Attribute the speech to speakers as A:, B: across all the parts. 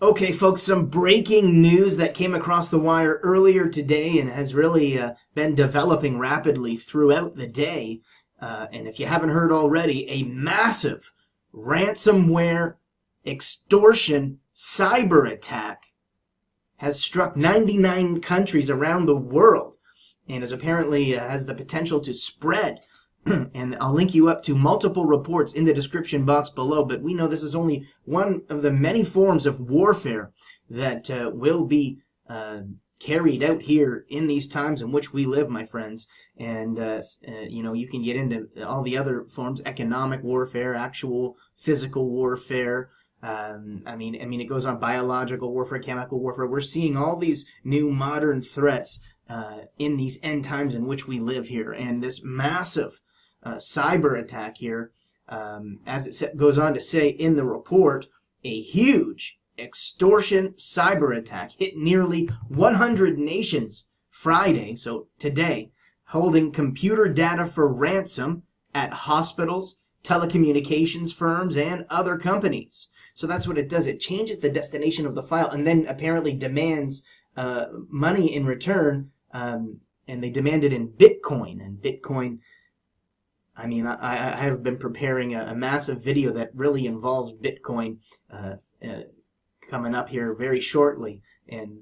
A: Okay, folks, some breaking news that came across the wire earlier today and has really been developing rapidly throughout the day. And if you haven't heard already, a massive ransomware extortion cyber attack has struck 99 countries around the world and is apparently has the potential to spread. And I'll link you up to multiple reports in the description box below, but we know this is only one of the many forms of warfare that will be carried out here in these times in which we live, my friends. And, you can get into all the other forms: economic warfare, actual physical warfare. It goes on: biological warfare, chemical warfare. We're seeing all these new modern threats in these end times in which we live here. And this massive cyber attack here, as it goes on to say in the report, a huge extortion cyber attack hit nearly 100 nations Friday, so today, holding computer data for ransom at hospitals, telecommunications firms, and other companies. So that's what it does. It changes the destination of the file and then apparently demands money in return, and they demand it in Bitcoin. And Bitcoin, I have been preparing a massive video that really involves Bitcoin coming up here very shortly. And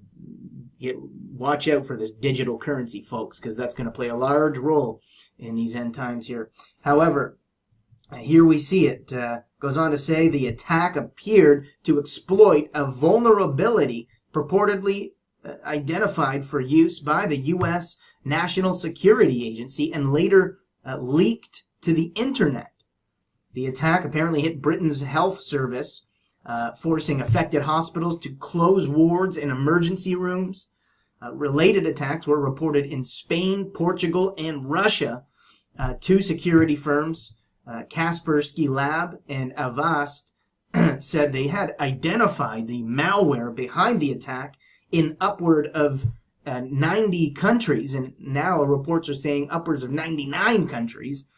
A: watch out for this digital currency, folks, because that's going to play a large role in these end times here. However, here we see it goes on to say the attack appeared to exploit a vulnerability purportedly identified for use by the U.S. National Security Agency and later leaked to the internet. The attack apparently hit Britain's health service, forcing affected hospitals to close wards and emergency rooms. Related attacks were reported in Spain, Portugal, and Russia. Two security firms, Kaspersky Lab and Avast, said they had identified the malware behind the attack in upward of 90 countries, and now reports are saying upwards of 99 countries,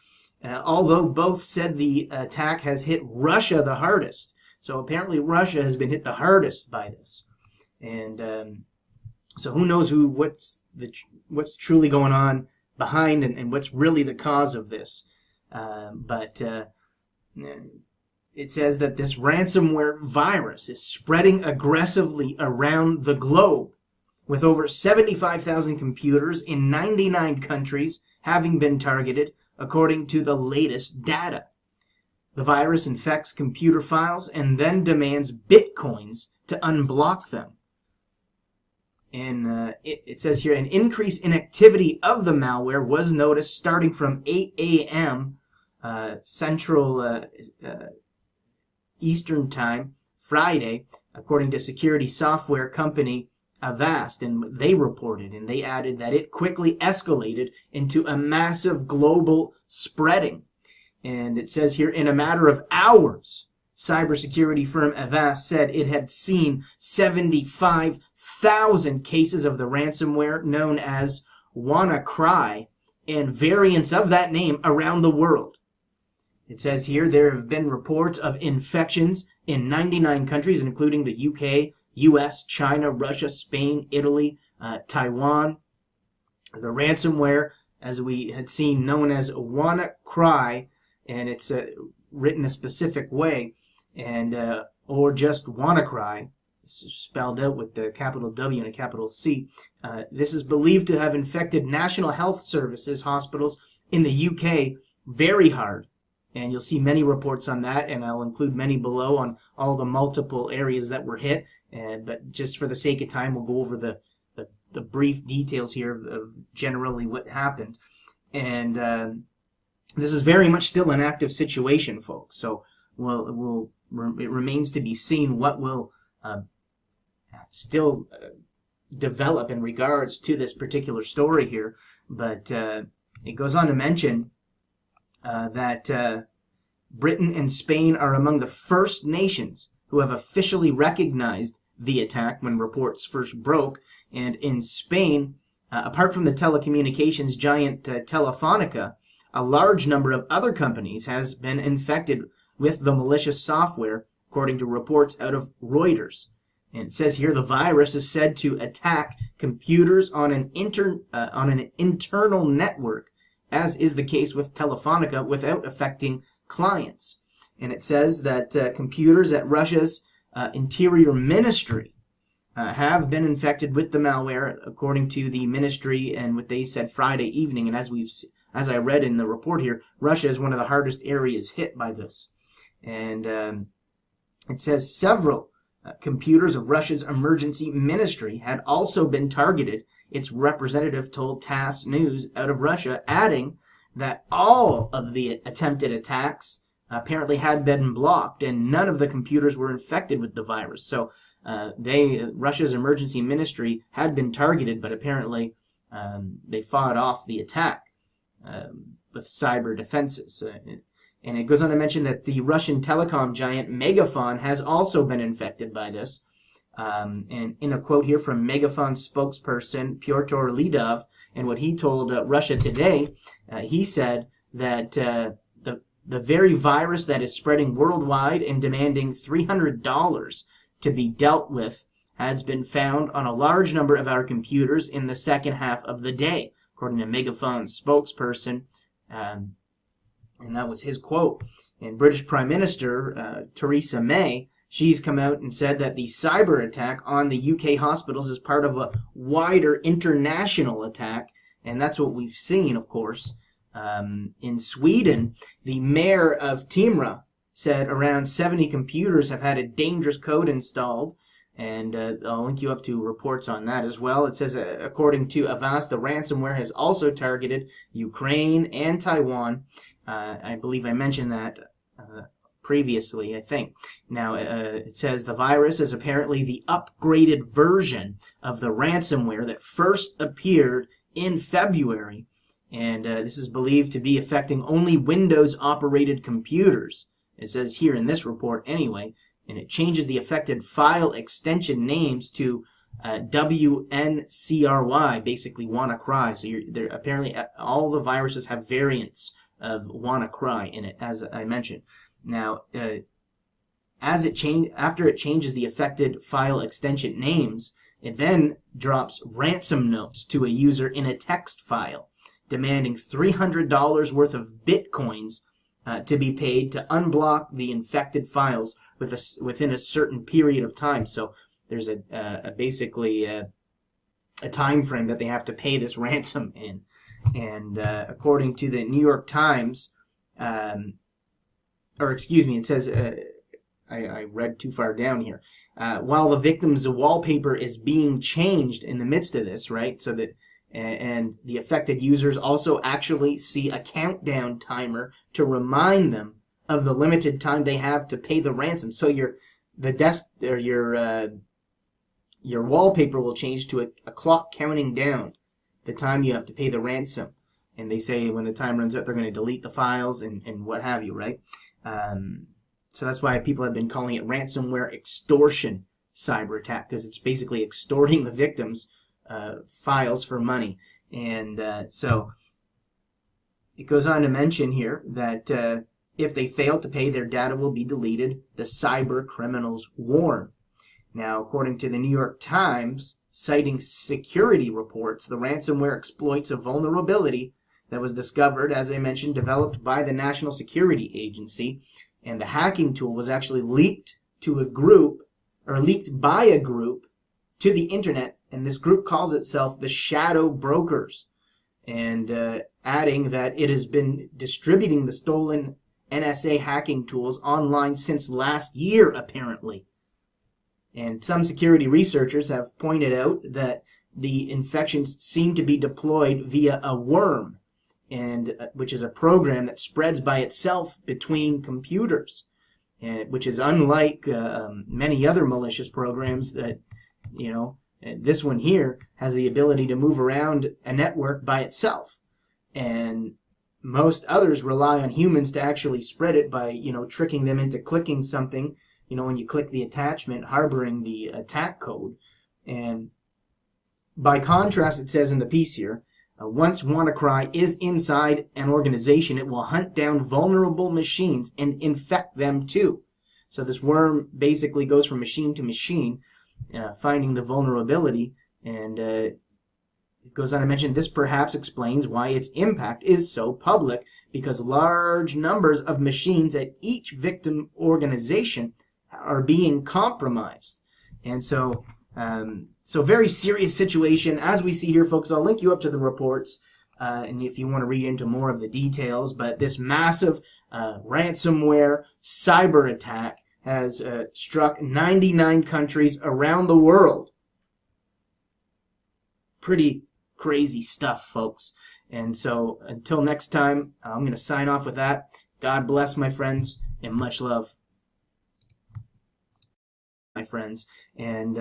A: although both said the attack has hit Russia the hardest. So apparently Russia has been hit the hardest by this. And so who knows what's truly going on behind and what's really the cause of this. But it says that this ransomware virus is spreading aggressively around the globe, with over 75,000 computers in 99 countries having been targeted, according to the latest data. The virus infects computer files and then demands bitcoins to unblock them. And it says here, an increase in activity of the malware was noticed starting from 8 a.m. Central Eastern Time, Friday, according to security software company Avast, and they reported, and they added that it quickly escalated into a massive global spreading. And it says here, in a matter of hours, cybersecurity firm Avast said it had seen 75,000 cases of the ransomware known as WannaCry and variants of that name around the world. It says here there have been reports of infections in 99 countries, including the UK, US, China, Russia, Spain, Italy, Taiwan. The ransomware, as we had seen, known as WannaCry, and it's written a specific way, and or just WannaCry, spelled out with the capital W and a capital C. This is believed to have infected National Health Services hospitals in the UK very hard. And you'll see many reports on that, and I'll include many below on all the multiple areas that were hit. But just for the sake of time, we'll go over the brief details here of generally what happened. And this is very much still an active situation, folks. So it remains to be seen what will still develop in regards to this particular story here. But it goes on to mention that Britain and Spain are among the first nations who have officially recognized the attack when reports first broke. And in Spain, apart from the telecommunications giant Telefonica, a large number of other companies has been infected with the malicious software, according to reports out of Reuters. And it says here the virus is said to attack computers on an internal network, as is the case with Telefonica, without affecting clients. And it says that computers at Russia's Interior Ministry have been infected with the malware, according to the ministry and what they said Friday evening. And as I read in the report here, Russia is one of the hardest areas hit by this. And it says several computers of Russia's emergency ministry had also been targeted, its representative told TASS News out of Russia, adding that all of the attempted attacks apparently had been blocked and none of the computers were infected with the virus. So Russia's emergency ministry had been targeted, but apparently they fought off the attack with cyber defenses. And it goes on to mention that the Russian telecom giant Megafon has also been infected by this. And in a quote here from Megafon's spokesperson, Pyotr Lidov, and what he told Russia Today, he said that the very virus that is spreading worldwide and demanding $300 to be dealt with has been found on a large number of our computers in the second half of the day, according to Megafon's spokesperson. And that was his quote. And British Prime Minister Theresa May, she's come out and said that the cyber attack on the UK hospitals is part of a wider international attack. And that's what we've seen, of course. In Sweden, the mayor of Timrå said around 70 computers have had a dangerous code installed. And I'll link you up to reports on that as well. It says, according to Avast, the ransomware has also targeted Ukraine and Taiwan. I believe I mentioned that previously, I think. Now, it says the virus is apparently the upgraded version of the ransomware that first appeared in February. And this is believed to be affecting only Windows-operated computers. It says here in this report anyway. And it changes the affected file extension names to WNCRY, basically WannaCry. So apparently all the viruses have variants of WannaCry in it, as I mentioned. Now, after it changes the affected file extension names, it then drops ransom notes to a user in a text file, demanding $300 worth of bitcoins to be paid to unblock the infected files within a certain period of time. So there's basically a time frame that they have to pay this ransom in. And according to the New York Times, it says, I read too far down here. While the victim's wallpaper is being changed in the midst of this, right? So that, and the affected users also actually see a countdown timer to remind them of the limited time they have to pay the ransom. So your wallpaper will change to a clock counting down the time you have to pay the ransom. And they say when the time runs out, they're going to delete the files and what have you, right? So that's why people have been calling it ransomware extortion cyber attack, because it's basically extorting the victims' files for money. And so it goes on to mention here that if they fail to pay, their data will be deleted, the cyber criminals warn. Now, according to the New York Times, citing security reports, the ransomware exploits a vulnerability that was discovered, as I mentioned, developed by the National Security Agency, and the hacking tool was actually leaked by a group to the internet, and this group calls itself the Shadow Brokers, and adding that it has been distributing the stolen NSA hacking tools online since last year, apparently. And some security researchers have pointed out that the infections seem to be deployed via a worm, and which is a program that spreads by itself between computers, which is unlike many other malicious programs that, this one here has the ability to move around a network by itself. And most others rely on humans to actually spread it by, tricking them into clicking something, when you click the attachment, harboring the attack code. And by contrast, it says in the piece here, once WannaCry is inside an organization, it will hunt down vulnerable machines and infect them too. So this worm basically goes from machine to machine, finding the vulnerability, and it goes on to mention this perhaps explains why its impact is so public, because large numbers of machines at each victim organization are being compromised. And so very serious situation, as we see here, folks. I'll link you up to the reports, and if you want to read into more of the details. But this massive ransomware cyber attack has struck 99 countries around the world. Pretty crazy stuff, folks. And so until next time, I'm going to sign off with that. God bless, my friends, and much love, my friends. And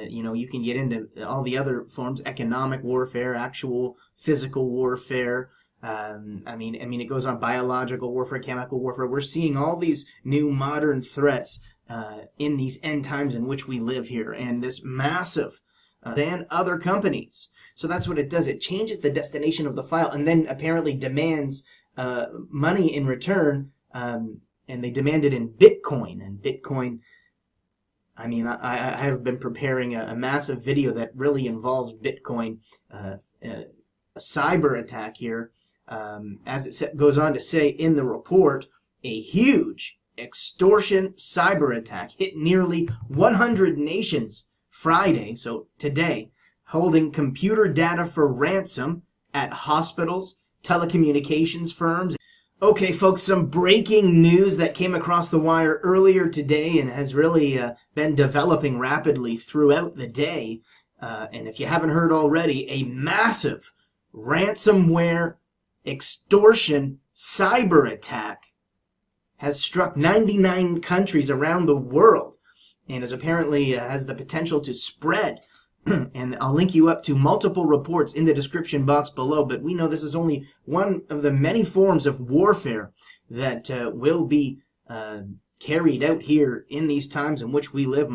A: you can get into all the other forms: economic warfare, actual physical warfare. It goes on: biological warfare, chemical warfare. We're seeing all these new modern threats in these end times in which we live here, and this massive than other companies. So that's what it does. It changes the destination of the file, and then apparently demands money in return. And they demand it in Bitcoin. And Bitcoin, I have been preparing a massive video that really involves Bitcoin, a cyber attack here. As it goes on to say in the report, a huge extortion cyber attack hit nearly 100 nations Friday, so today, holding computer data for ransom at hospitals, telecommunications firms. Okay, folks, some breaking news that came across the wire earlier today and has really been developing rapidly throughout the day. And if you haven't heard already, a massive ransomware extortion cyber attack has struck 99 countries around the world, and is apparently has the potential to spread. And I'll link you up to multiple reports in the description box below, but we know this is only one of the many forms of warfare that will be carried out here in these times in which we live.